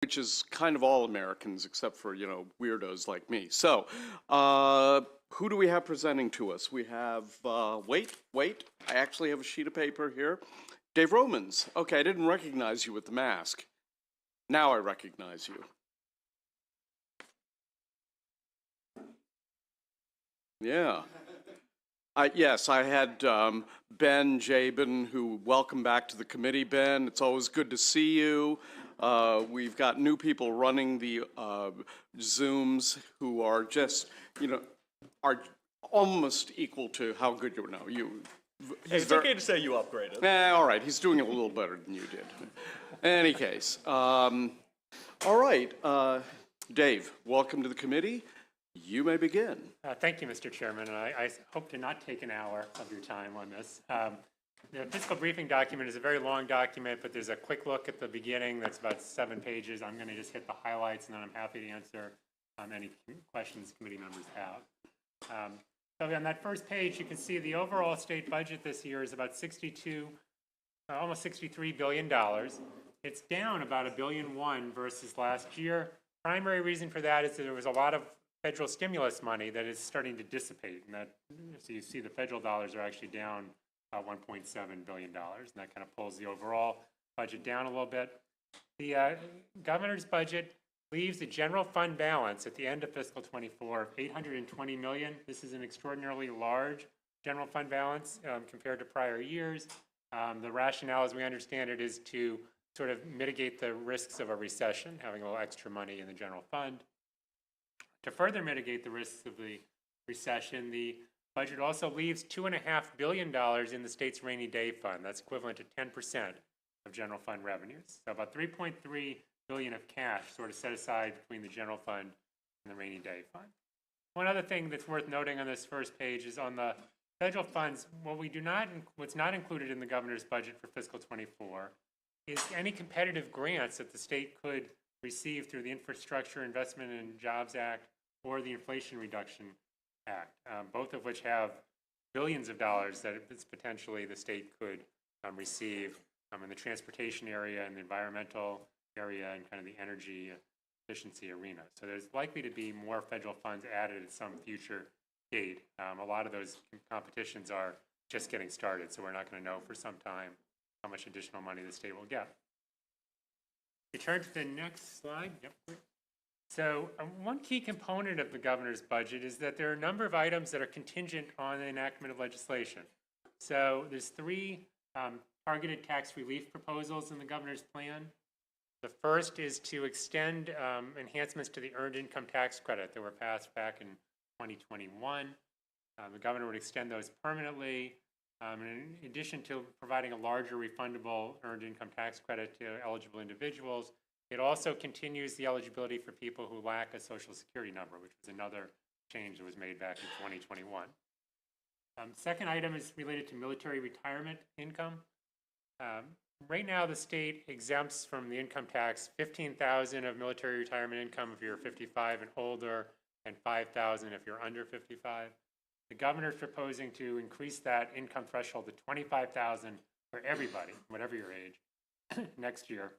which is kind of all Americans except for, weirdos like me. So, who do we have presenting to us? We have, wait, I actually have a sheet of paper here. Dave Romans. Okay, I didn't recognize you with the mask. Now I recognize you. Yeah. Yes, I had Ben Jabin, who welcome back to the committee. Ben, it's always good to see you. We've got new people running the Zooms who are just, are almost equal to how good you know. It's okay to say you upgraded. All right, he's doing a little better than you did. In any case, all right, Dave, welcome to the committee. You may begin. Thank you, Mr. Chairman, and I hope to not take an hour of your time on this. The fiscal briefing document is a very long document, but there's a quick look at the beginning that's about 7 pages. I'm going to just hit the highlights, and then I'm happy to answer any questions committee members have. So on that first page, you can see the overall state budget this year is about almost $63 billion. It's down about $1.1 billion versus last year. Primary reason for that is that there was a lot of federal stimulus money that is starting to dissipate, and so you see the federal dollars are actually down $1.7 billion, and that kind of pulls the overall budget down a little bit. The governor's budget leaves the general fund balance at the end of fiscal 24 of $820 million. This is an extraordinarily large general fund balance compared to prior years. The rationale, as we understand it, is to sort of mitigate the risks of a recession, having a little extra money in the general fund. To further mitigate the risks of the recession, the budget also leaves $2.5 billion in the state's rainy day fund. That's equivalent to 10% of general fund revenues. So about $3.3 billion of cash sort of set aside between the general fund and the rainy day fund. One other thing that's worth noting on this first page is on the federal funds, what's not included in the governor's budget for fiscal 24 is any competitive grants that the state could receive through the Infrastructure Investment and Jobs Act or the Inflation Reduction Act, both of which have billions of dollars that potentially the state could receive in the transportation area and the environmental area and kind of the energy efficiency arena. So there's likely to be more federal funds added at some future date. A lot of those competitions are just getting started, so we're not going to know for some time how much additional money the state will get. We turn to the next slide. Yep. So one key component of the governor's budget is that there are a number of items that are contingent on the enactment of legislation. So there's 3 targeted tax relief proposals in the governor's plan. The first is to extend enhancements to the earned income tax credit that were passed back in 2021. The governor would extend those permanently. In addition to providing a larger refundable earned income tax credit to eligible individuals, it also continues the eligibility for people who lack a Social Security number, which was another change that was made back in 2021. Second item is related to military retirement income. Right now, the state exempts from the income tax $15,000 of military retirement income if you're 55 and older, and $5,000 if you're under 55. The governor is proposing to increase that income threshold to $25,000 for everybody, whatever your age, next year,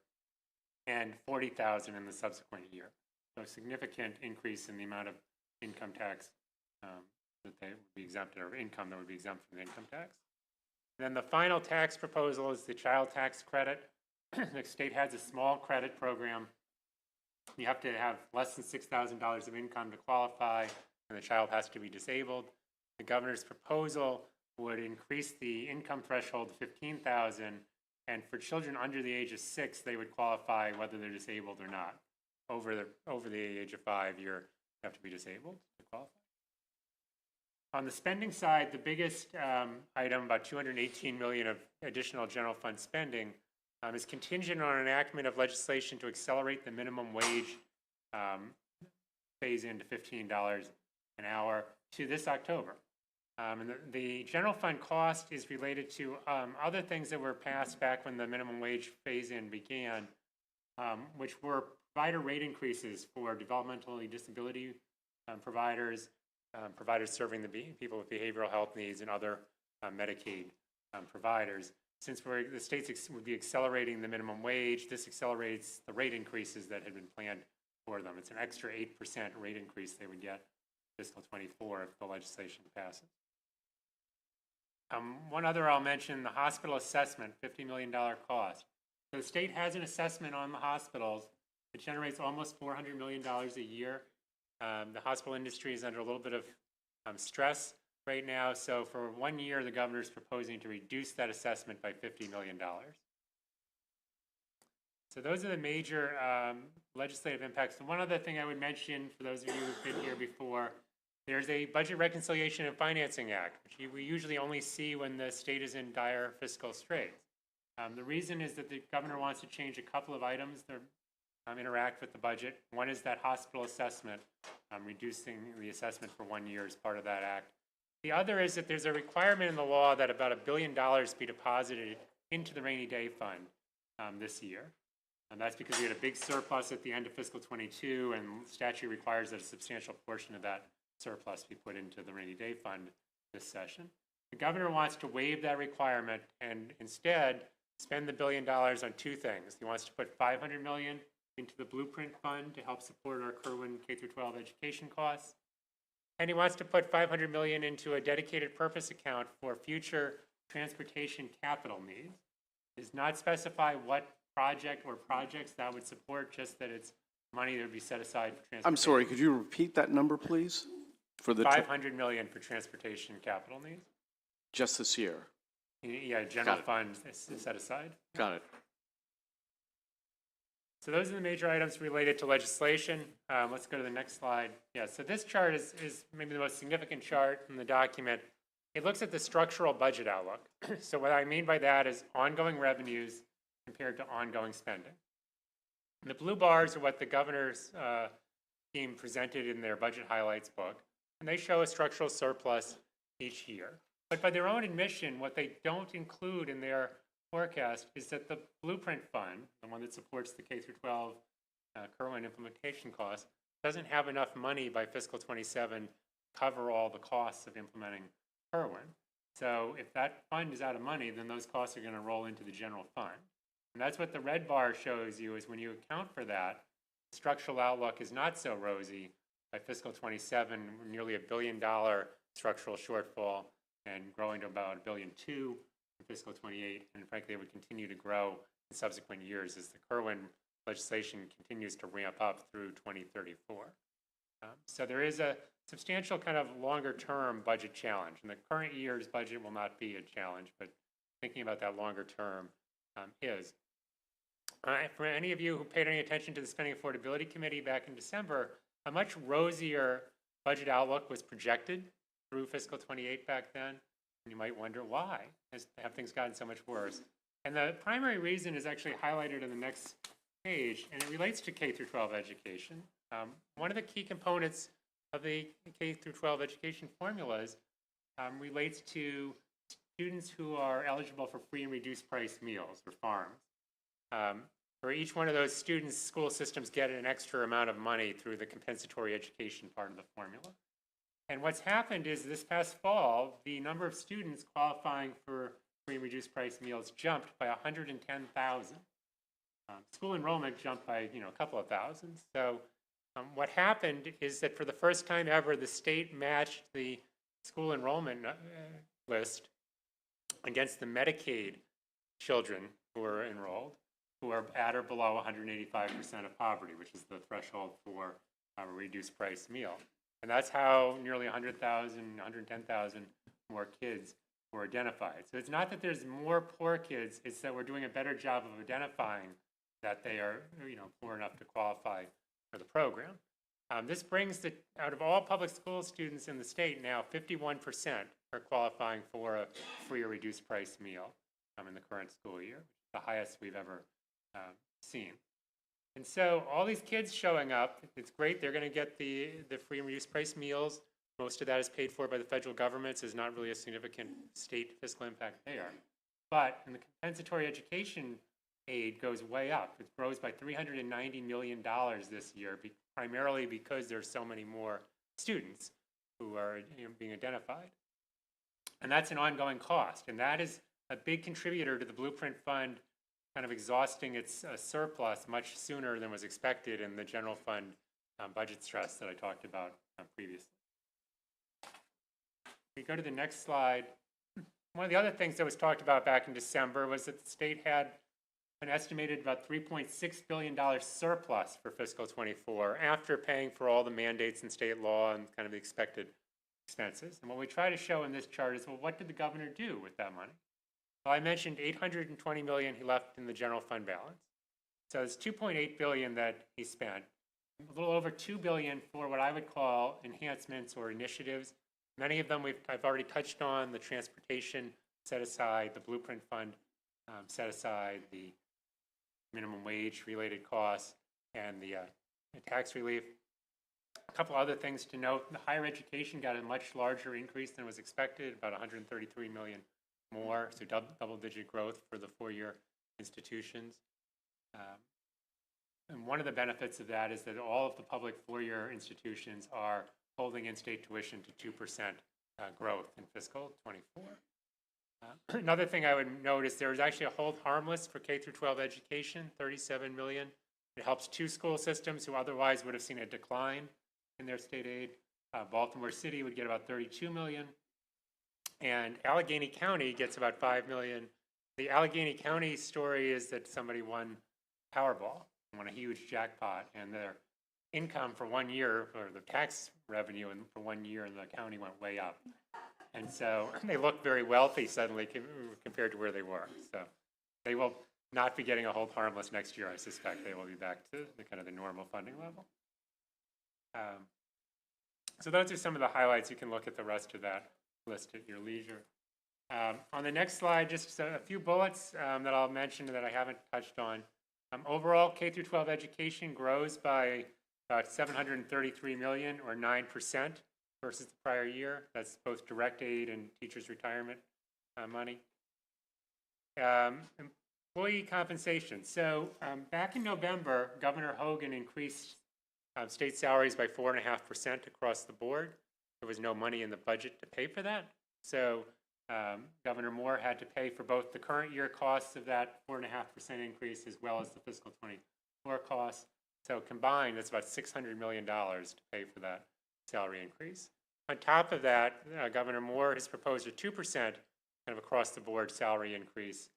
and $40,000 in the subsequent year. So a significant increase in the amount of income tax that they would be exempted, or income that would be exempt from the income tax. Then the final tax proposal is the child tax credit. The state has a small credit program. You have to have less than $6,000 of income to qualify, and the child has to be disabled. The governor's proposal would increase the income threshold to $15,000, and for children under the age of 6, they would qualify whether they're disabled or not. Over the age of 5, you have to be disabled to qualify. On the spending side, the biggest item, about $218 million of additional general fund spending, is contingent on enactment of legislation to accelerate the minimum wage phase into $15 an hour to this October. And the general fund cost is related to other things that were passed back when the minimum wage phase-in began, which were provider rate increases for developmentally disability providers, providers serving the people with behavioral health needs, and other Medicaid providers. since the states would be accelerating the minimum wage, this accelerates the rate increases that had been planned for them. It's an extra 8% rate increase they would get fiscal 24 if the legislation passes. One other I'll mention, the hospital assessment, $50 million cost. So the state has an assessment on the hospitals. It generates almost $400 million a year. The hospital industry is under a little bit of stress right now. So for 1 year, the governor is proposing to reduce that assessment by $50 million. So those are the major legislative impacts. And one other thing I would mention for those of you who've been here before, there's a Budget Reconciliation and Financing Act, which we usually only see when the state is in dire fiscal straits. The reason is that the governor wants to change a couple of items that interact with the budget. One is that hospital assessment, reducing the assessment for 1 year as part of that act. The other is that there's a requirement in the law that about $1 billion be deposited into the rainy day fund this year. And that's because we had a big surplus at the end of fiscal 22, and statute requires that a substantial portion of that surplus be put into the rainy day fund this session. The governor wants to waive that requirement and instead spend the $1 billion on two things. He wants to put $500 million into the Blueprint Fund to help support our Kerwin K-12 education costs. And he wants to put $500 million into a dedicated purpose account for future transportation capital needs. It does not specify what project or projects that would support, just that it's money that would be set aside for transportation. I'm sorry, could you repeat that number, please? For the $500 million for transportation capital needs. just this year. Yeah, general fund is set aside. Got it. So those are the major items related to legislation. Let's go to the next slide. Yeah, so this chart is maybe the most significant chart in the document. It looks at the structural budget outlook. So what I mean by that is ongoing revenues compared to ongoing spending. And the blue bars are what the governor's team presented in their budget highlights book, and they show a structural surplus each year. But by their own admission, what they don't include in their forecast is that the Blueprint Fund, the one that supports the K-12 Kerwin implementation costs, doesn't have enough money by fiscal 27 to cover all the costs of implementing Kerwin. So if that fund is out of money, then those costs are going to roll into the general fund. And that's what the red bar shows you, is when you account for that, the structural outlook is not so rosy. By fiscal 27, nearly $1 billion structural shortfall, and growing to about $1.2 billion in fiscal 28, and frankly, it would continue to grow in subsequent years as the Kerwin legislation continues to ramp up through 2034. So there is a substantial kind of longer-term budget challenge, and the current year's budget will not be a challenge, but thinking about that longer term is. For any of you who paid any attention to the Spending Affordability Committee back in December, a much rosier budget outlook was projected through fiscal 28 back then. And you might wonder why have things gotten so much worse. And the primary reason is actually highlighted in the next page, and it relates to K-12 education. One of the key components of the K-12 education formulas relates to students who are eligible for free and reduced price meals or farms. For each one of those students, school systems get an extra amount of money through the compensatory education part of the formula. And what's happened is this past fall, the number of students qualifying for free and reduced price meals jumped by 110,000. School enrollment jumped by a couple of thousand. So what happened is that for the first time ever, the state matched the school enrollment list against the Medicaid children who are enrolled, who are at or below 185% of poverty, which is the threshold for a reduced price meal. And that's how nearly 100,000, 110,000 more kids were identified. So it's not that there's more poor kids, it's that we're doing a better job of identifying that they are poor enough to qualify for the program. This brings out of all public school students in the state now, 51% are qualifying for a free or reduced price meal in the current school year, the highest we've ever seen. And so all these kids showing up, it's great, they're going to get the free and reduced price meals. Most of that is paid for by the federal government, so there's not really a significant state fiscal impact there. But in the compensatory education aid goes way up. It grows by $390 million this year, primarily because there's so many more students who are being identified. And that's an ongoing cost, and that is a big contributor to the Blueprint Fund kind of exhausting its surplus much sooner than was expected in the general fund budget stress that I talked about previously. We go to the next slide. One of the other things that was talked about back in December was that the state had an estimated about $3.6 billion surplus for fiscal 24 after paying for all the mandates in state law and kind of the expected expenses. And what we try to show in this chart is, well, what did the governor do with that money? Well, I mentioned $820 million he left in the general fund balance. So it's $2.8 billion that he spent. A little over $2 billion for what I would call enhancements or initiatives. Many of them I've already touched on: the transportation set aside, the Blueprint Fund set aside, the minimum wage related costs, and the tax relief. A couple other things to note: the higher education got a much larger increase than was expected, about $133 million more, so double-digit growth for the four-year institutions. And one of the benefits of that is that all of the public four-year institutions are holding in-state tuition to 2% growth in fiscal 24. Another thing I would note is there is actually a hold harmless for K through 12 education, $37 million. It helps two school systems who otherwise would have seen a decline in their state aid. Baltimore City would get about $32 million. And Allegheny County gets about $5 million. The Allegheny County story is that somebody won Powerball, won a huge jackpot, and their income for 1 year, or the tax revenue for 1 year in the county went way up. And so they look very wealthy suddenly compared to where they were. So they will not be getting a hold harmless next year, I suspect. They will be back to the kind of the normal funding level. So those are some of the highlights. You can look at the rest of that list at your leisure. On the next slide, just a few bullets that I'll mention that I haven't touched on. Overall, K through 12 education grows by about $733 million, or 9% versus the prior year. That's both direct aid and teachers' retirement money. Employee compensation. So back in November, Governor Hogan increased state salaries by 4.5% across the board. There was no money in the budget to pay for that. So Governor Moore had to pay for both the current year costs of that 4.5% increase as well as the fiscal 24 costs. So combined, that's about $600 million to pay for that salary increase. On top of that, Governor Moore has proposed a 2% kind of across the board salary increase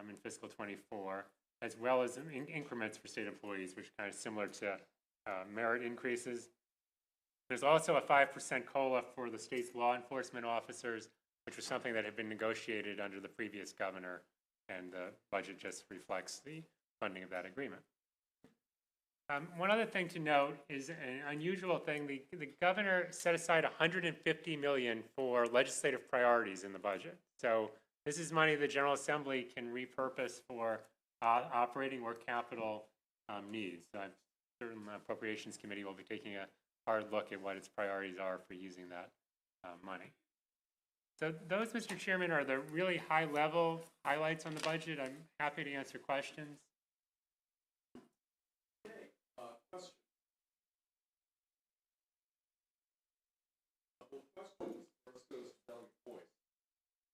in fiscal 24, as well as increments for state employees, which is kind of similar to merit increases. There's also a 5% COLA for the state's law enforcement officers, which was something that had been negotiated under the previous governor, and the budget just reflects the funding of that agreement. One other thing to note is an unusual thing. The governor set aside $150 million for legislative priorities in the budget. So this is money the General Assembly can repurpose for operating or capital needs. So I'm certain the Appropriations Committee will be taking a hard look at what its priorities are for using that money. So those, Mr. Chairman, are the really high-level highlights on the budget. I'm happy to answer questions.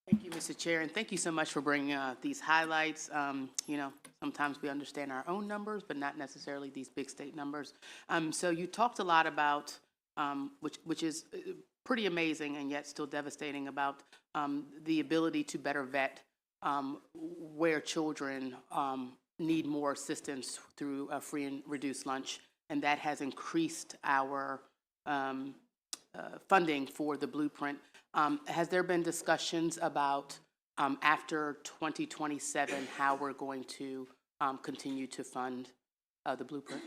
Thank you, Mr. Chair, and thank you so much for bringing these highlights. You know, sometimes we understand our own numbers, but not necessarily these big state numbers. So you talked a lot about, which is pretty amazing and yet still devastating, about the ability to better vet where children need more assistance through a free and reduced lunch, and that has increased our funding for the Blueprint. Has there been discussions about after 2027 how we're going to continue to fund the Blueprint?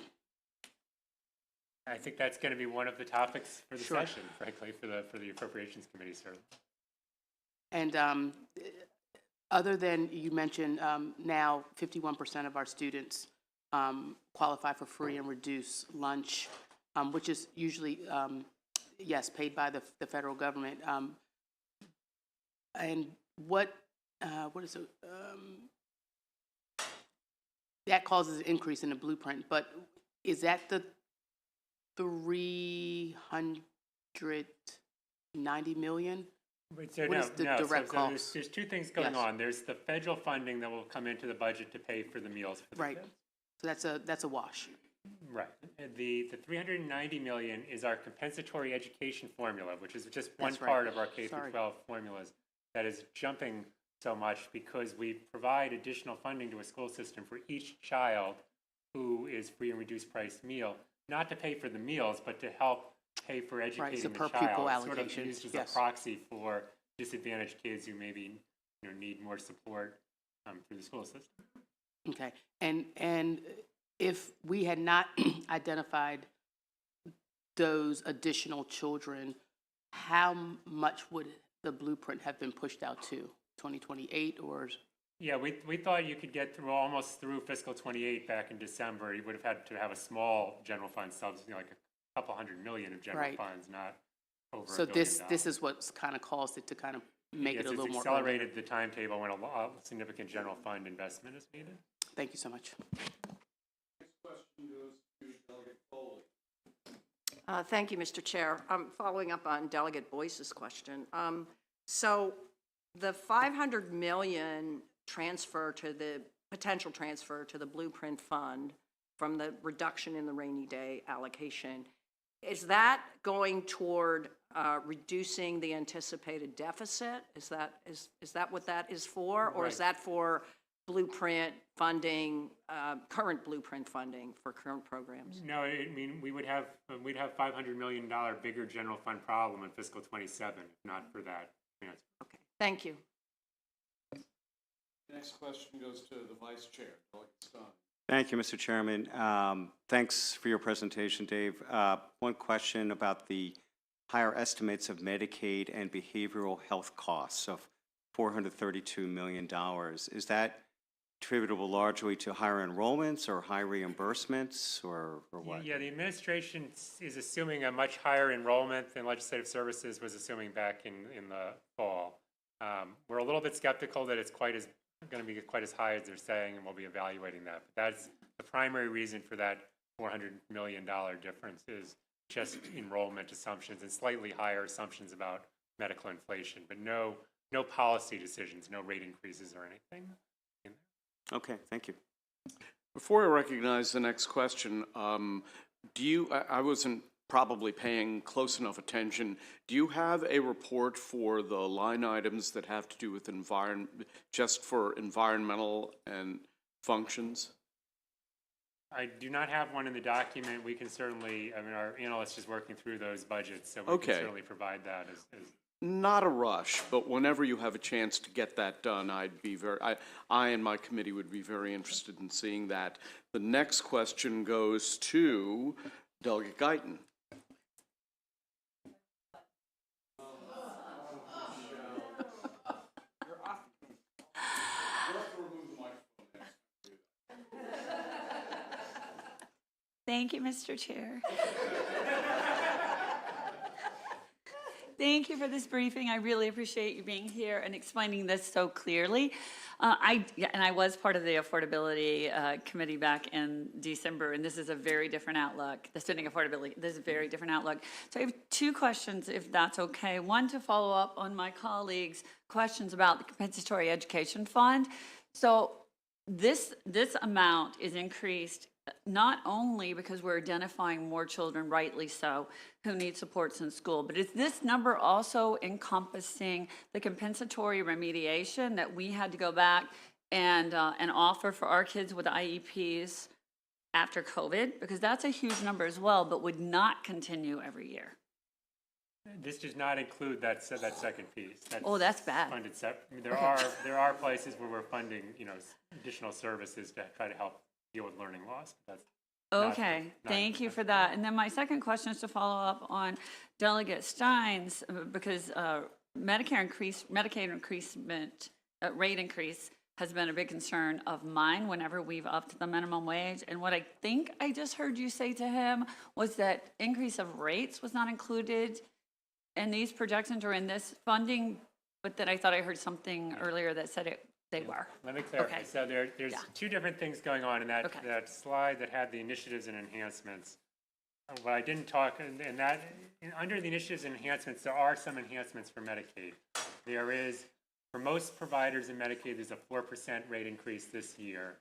I think that's going to be one of the topics for the Sure. session, frankly, for the Appropriations Committee, certainly. And other than, you mentioned now 51% of our students qualify for free and reduced lunch, which is usually, yes, paid by the federal government. And what is it? That causes an increase in the Blueprint, but is that the $390 million So What is the direct so cost? there's two things going Yes. on. There's the federal funding that will come into the budget to pay for the meals for the Right. kids. So that's a wash. Right. And the 390 million is our compensatory education formula, which is just one That's right. part of our K through Sorry. 12 formulas that is jumping so much because we provide additional funding to a school system for each child who is free and reduced price meal, not to pay for the meals, but to help pay for educating so the per child. pupil It's sort of allocation, used as yes. a proxy for disadvantaged kids who maybe need more support through the school system. Okay, and if we had not identified those additional children, how much would the blueprint have been pushed out to? 2028 or? Yeah, we thought you could get through almost through fiscal 28 back in December. You would have had to have a small general fund subsidy, like a couple $100 million of general Right. funds, not over So $1 billion. this is what's kind of caused it to kind of make it a little It's more. accelerated the timetable when a significant general fund investment is needed. Thank you so much. Thank you, Mr. Chair. I'm following up on Delegate Boyce's question. So the 500 million transfer to the potential transfer to the Blueprint Fund from the reduction in the rainy day allocation, is that going toward reducing the anticipated deficit? Is that what that is for? Or is that for Blueprint funding, current Blueprint funding for current programs? No, I mean, we'd have $500 million bigger general fund problem in fiscal 27, if not for that transfer. Okay, thank you. Next question goes to the Vice Chair, Delegate Stein. Thank you, Mr. Chairman. Thanks for your presentation, Dave. One question about the higher estimates of Medicaid and behavioral health costs of $432 million. Is that attributable largely to higher enrollments or high reimbursements or what? Yeah, the administration is assuming a much higher enrollment than Legislative Services was assuming back in the fall. We're a little bit skeptical that it's going to be quite as high as they're saying, and we'll be evaluating that. But that's the primary reason for that $400 million difference is just enrollment assumptions and slightly higher assumptions about medical inflation, but no policy decisions, no rate increases or anything. Okay, thank you. Before I recognize the next question, I wasn't probably paying close enough attention. Do you have a report for the line items that have to do with just for environmental and functions? I do not have one in the document. We can certainly, our analyst is working through those budgets, so we Okay. can certainly provide that as Not a rush, but whenever you have a chance to get that done, I and my committee would be very interested in seeing that. The next question goes to Delegate Guyton. Thank you, Mr. Chair. Thank you for this briefing. I really appreciate you being here and explaining this so clearly. I was part of the Affordability Committee back in December, and this is a very different outlook. The Student Affordability, this is a very different outlook. So I have two questions, if that's okay. One, to follow up on my colleagues' questions about the Compensatory Education Fund. So this amount is increased not only because we're identifying more children, rightly so, who need supports in school, but is this number also encompassing the compensatory remediation that we had to go back and offer for our kids with IEPs after COVID? Because that's a huge number as well, but would not continue every year. This does not include that second piece. That's bad. Funded there are places where we're funding, additional services to try to help deal with learning loss. That's okay, thank you for that. And then my second question is to follow up on Delegate Stein's, because Medicaid increasement, rate increase has been a big concern of mine whenever we've upped the minimum wage. And what I think I just heard you say to him was that increase of rates was not included in these projections or in this funding, but that I thought I heard something earlier that said they were. Let me clarify. Okay. So there's two different things going on in that slide that had the initiatives and enhancements. what I didn't talk, and that, under the initiatives and enhancements, there are some enhancements for Medicaid. There is, for most providers in Medicaid, there's a 4% rate increase this year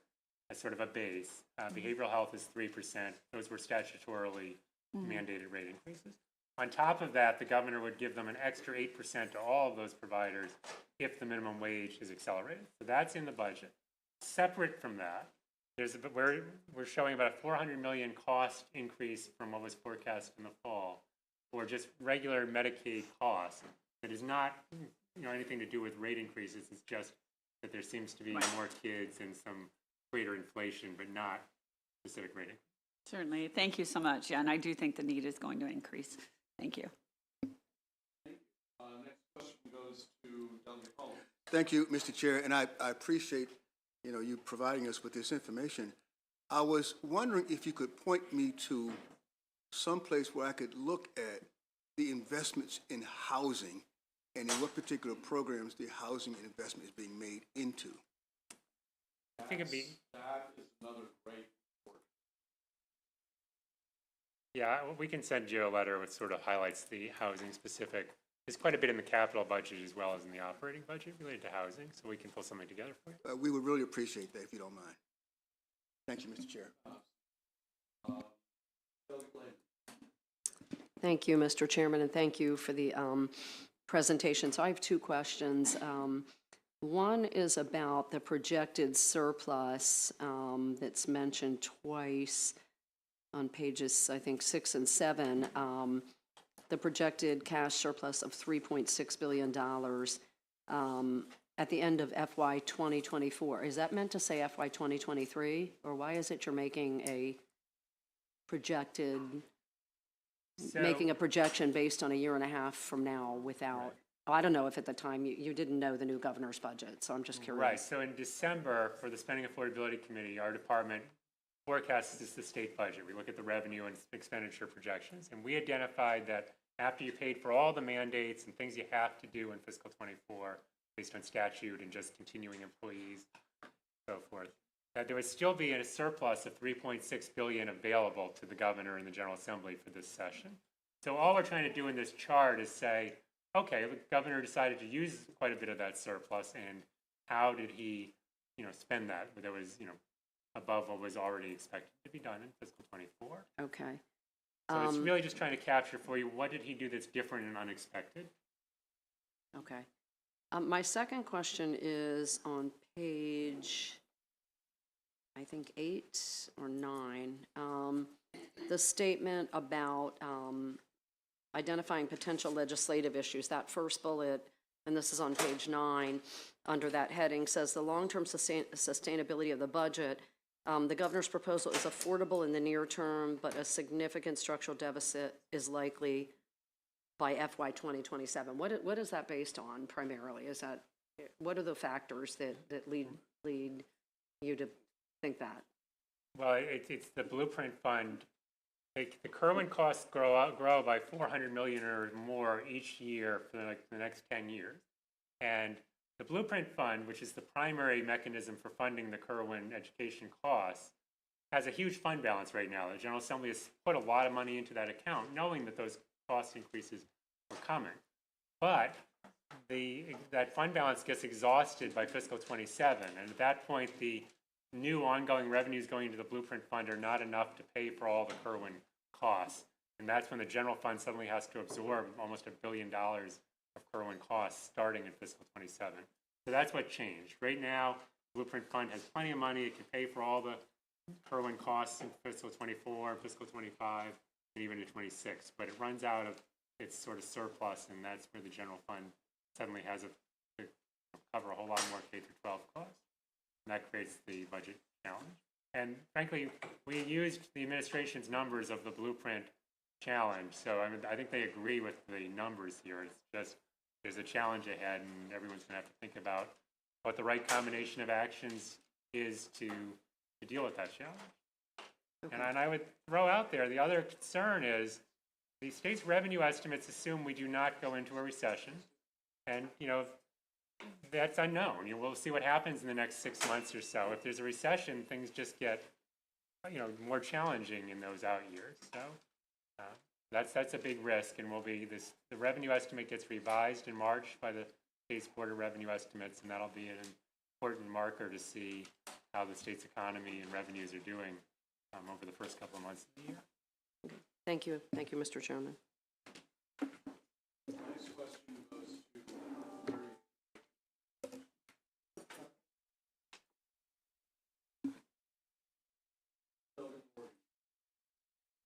as sort of a base. Behavioral health is 3%. Those were statutorily mandated rate increases. On top of that, the governor would give them an extra 8% to all of those providers if the minimum wage is accelerated. So that's in the budget. Separate from that, we're showing about a $400 million cost increase from what was forecast in the fall for just regular Medicaid costs. That is not, anything to do with rate increases. It's just that there seems to be more kids and some greater inflation, but not specific rate increase. Certainly. Thank you so much. Yeah, and I do think the need is going to increase. Thank you. Next question goes to Delegate Hall. Thank you, Mr. Chair, and I appreciate, you providing us with this information. I was wondering if you could point me to some place where I could look at the investments in housing and in what particular programs the housing investment is being made into. I think it'd be, That is another great report. yeah, we can send you a letter which sort of highlights the housing specific. There's quite a bit in the capital budget as well as in the operating budget related to housing, so we can pull something together for you. We would really appreciate that if you don't mind. Thank you, Mr. Chair. Thank you, Mr. Chairman, and thank you for the presentation. So I have two questions. One is about the projected surplus that's mentioned twice on pages, I think, 6 and 7. The projected cash surplus of $3.6 billion at the end of FY 2024. Is that meant to say FY 2023? Or why is it you're making a projected, making a projection based on a year and a half from now without, I don't know if at the time you didn't know the new governor's budget, so I'm just curious. Right, so in December, for the Spending Affordability Committee, our department forecasts the state budget. We look at the revenue and expenditure projections, and we identified that after you paid for all the mandates and things you have to do in fiscal 24, based on statute and just continuing employees, so forth, that there would still be a surplus of $3.6 billion available to the governor and the General Assembly for this session. So all we're trying to do in this chart is say, okay, the governor decided to use quite a bit of that surplus, and how did he, spend that? That was, above what was already expected to be done in fiscal 24. Okay. So it's really just trying to capture for you, what did he do that's different and unexpected? Okay. My second question is on page, I think 8 or 9, the statement about identifying potential legislative issues. That first bullet, and this is on page 9, under that heading, says the long-term sustainability of the budget. The governor's proposal is affordable in the near term, but a significant structural deficit is likely by FY 2027. What is that based on primarily? What are the factors that lead you to think that? Well, it's the Blueprint Fund. The Kerwin costs grow by $400 million or more each year for the next 10 years. And the Blueprint Fund, which is the primary mechanism for funding the Kerwin education costs, has a huge fund balance right now. The General Assembly has put a lot of money into that account, knowing that those cost increases are coming. But that fund balance gets exhausted by fiscal 27, and at that point, the new ongoing revenues going into the Blueprint Fund are not enough to pay for all the Kerwin costs. And that's when the general fund suddenly has to absorb almost $1 billion of Kerwin costs starting in fiscal 27. So that's what changed. Right now, Blueprint Fund has plenty of money. It can pay for all the Kerwin costs in fiscal 24, fiscal 25, and even in 26. But it runs out of its sort of surplus, and that's where the general fund suddenly has to cover a whole lot more K-12 costs. And that creates the budget challenge. And frankly, we used the administration's numbers of the Blueprint challenge. So I think they agree with the numbers here. It's just there's a challenge ahead, and everyone's going to have to think about what the right combination of actions is to deal with that challenge. Okay. And I would throw out there, the other concern is the state's revenue estimates assume we do not go into a recession. And, that's unknown. We'll see what happens in the next 6 months or so. If there's a recession, things just get, more challenging in those out years. So That's a big risk, and the revenue estimate gets revised in March by the state's Board of Revenue Estimates, and that'll be an important marker to see how the state's economy and revenues are doing over the first couple of months of the year. Thank you. Thank you, Mr. Chairman.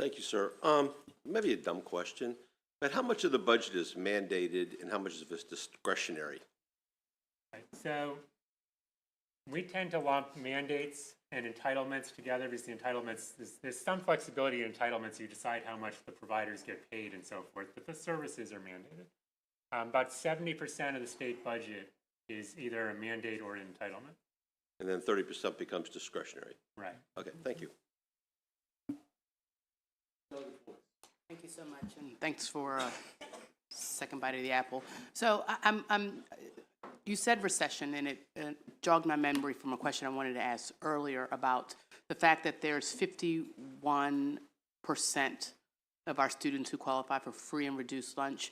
Thank you, sir. Maybe a dumb question, but how much of the budget is mandated and how much of it is discretionary? Right, so we tend to lump mandates and entitlements together because the entitlements, there's some flexibility in entitlements. You decide how much the providers get paid and so forth, but the services are mandated. About 70% of the state budget is either a mandate or an entitlement. And then 30% becomes discretionary. Right. Okay, thank you. Thank you so much, and thanks for second bite of the apple. So you said recession, and it jogged my memory from a question I wanted to ask earlier about the fact that there's 51% of our students who qualify for free and reduced lunch.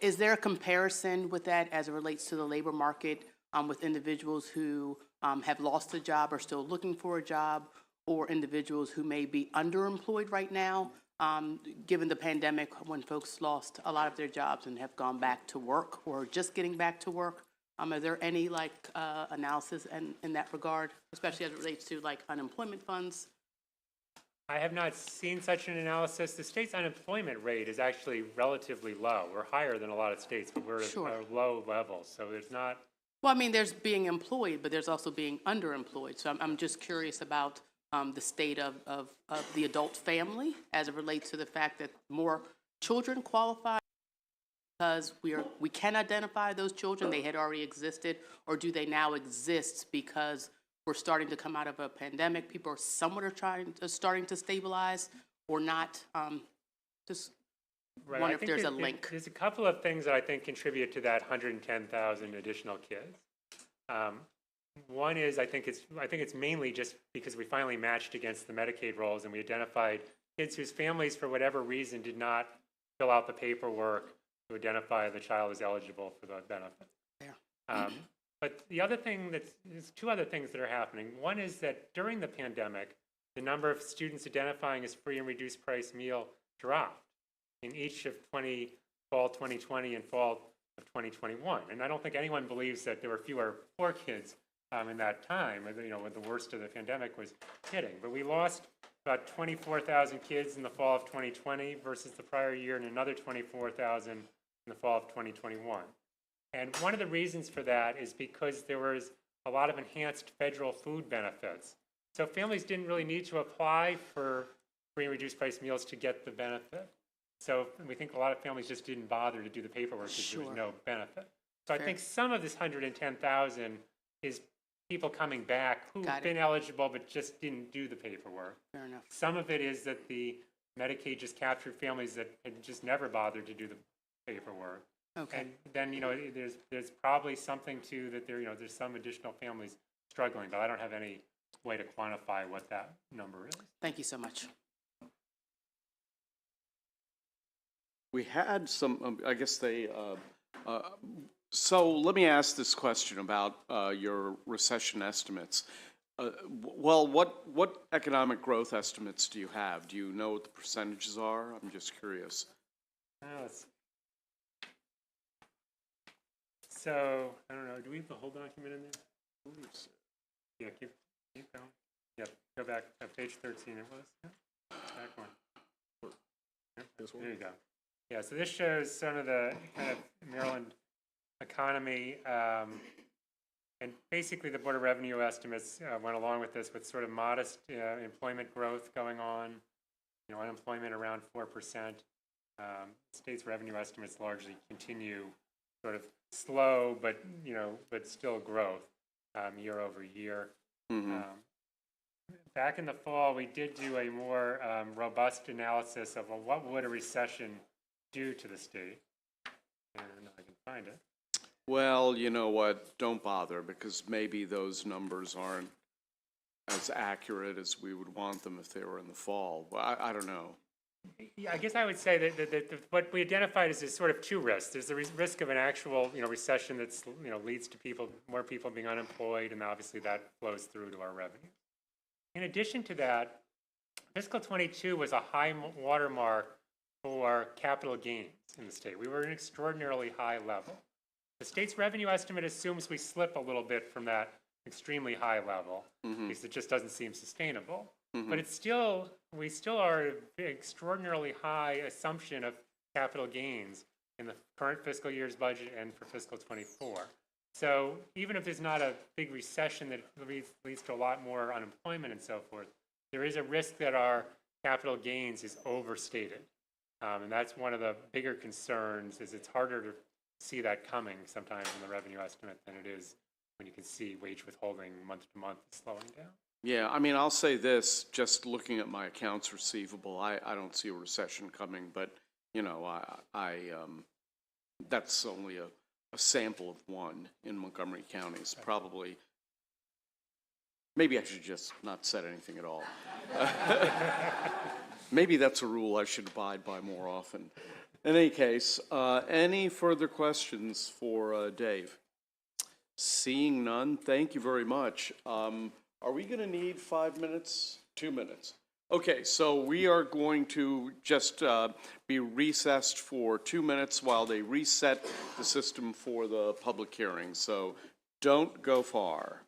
Is there a comparison with that as it relates to the labor market with individuals who have lost a job or still looking for a job, or individuals who may be underemployed right now, given the pandemic, when folks lost a lot of their jobs and have gone back to work or just getting back to work? Are there any analysis in that regard, especially as it relates to unemployment funds? I have not seen such an analysis. The state's unemployment rate is actually relatively low. We're higher than a lot of states, but we're at a low level, so there's not. Well, I mean, there's being employed, but there's also being underemployed. So I'm just curious about the state of the adult family as it relates to the fact that more children qualify because we can identify those children, they had already existed, or do they now exist because we're starting to come out of a pandemic, people are somewhat starting to stabilize or not? Just Right. wonder if there's a link. There's a couple of things that I think contribute to that 110,000 additional kids. One is I think it's mainly just because we finally matched against the Medicaid rolls and we identified kids whose families, for whatever reason, did not fill out the paperwork to identify the child as eligible for the benefit. Yeah. But the other thing there's two other things that are happening. One is that during the pandemic, the number of students identifying as free and reduced price meal dropped in each of fall 2020 and fall of 2021. And I don't think anyone believes that there were fewer poor kids in that time, when the worst of the pandemic was hitting. But we lost about 24,000 kids in the fall of 2020 versus the prior year, and another 24,000 in the fall of 2021. And one of the reasons for that is because there was a lot of enhanced federal food benefits. So families didn't really need to apply for free and reduced price meals to get the benefit. So we think a lot of families just didn't bother to do the paperwork because there was no benefit. So I think some of this 110,000 is people coming back who've been eligible but just didn't do the paperwork. Fair enough. Some of it is that the Medicaid just captured families that had just never bothered to do the paperwork. Okay. And then, there's probably something too that there's some additional families struggling, but I don't have any way to quantify what that number is. Thank you so much. We had some, I guess so let me ask this question about your recession estimates. Well, what economic growth estimates do you have? Do you know what the percentages are? I'm just curious. So, I don't know, do we have the whole document in there? Yeah, keep going. Yeah, go back to page 13 it was. Yeah. Back one. Yeah, there you go. Yeah, so this shows some of the kind of Maryland economy, and basically the Board of Revenue estimates went along with this with sort of modest employment growth going on, unemployment around 4%. State's revenue estimates largely continue sort of slow, but still growth year over year. Mm-hmm. Back in the fall, we did do a more robust analysis of what would a recession do to the state, and I can find it. Well, you know what? Don't bother, because maybe those numbers aren't as accurate as we would want them if they were in the fall. Well, I don't know. Yeah, I guess I would say that what we identified is sort of two risks. There's the risk of an actual, recession that's, leads to more people being unemployed, and obviously that flows through to our revenue. In addition to that, fiscal '22 was a high watermark for capital gains in the state. We were at an extraordinarily high level. The state's revenue estimate assumes we slip a little bit from that extremely high level, because it just doesn't seem sustainable. But we still are at an extraordinarily high assumption of capital gains in the current fiscal year's budget and for fiscal '24. So even if there's not a big recession that leads to a lot more unemployment and so forth, there is a risk that our capital gains is overstated. And that's one of the bigger concerns, is it's harder to see that coming sometimes in the revenue estimate than it is when you can see wage withholding month to month slowing down. Yeah, I mean, I'll say this, just looking at my accounts receivable, I don't see a recession coming, but, that's only a sample of one in Montgomery County. It's probably, maybe I should just not set anything at all. Maybe that's a rule I should abide by more often. In any case, any further questions for Dave? Seeing none, thank you very much. Are we going to need 5 minutes? 2 minutes? Okay, so we are going to just be recessed for 2 minutes while they reset the system for the public hearing. So don't go far.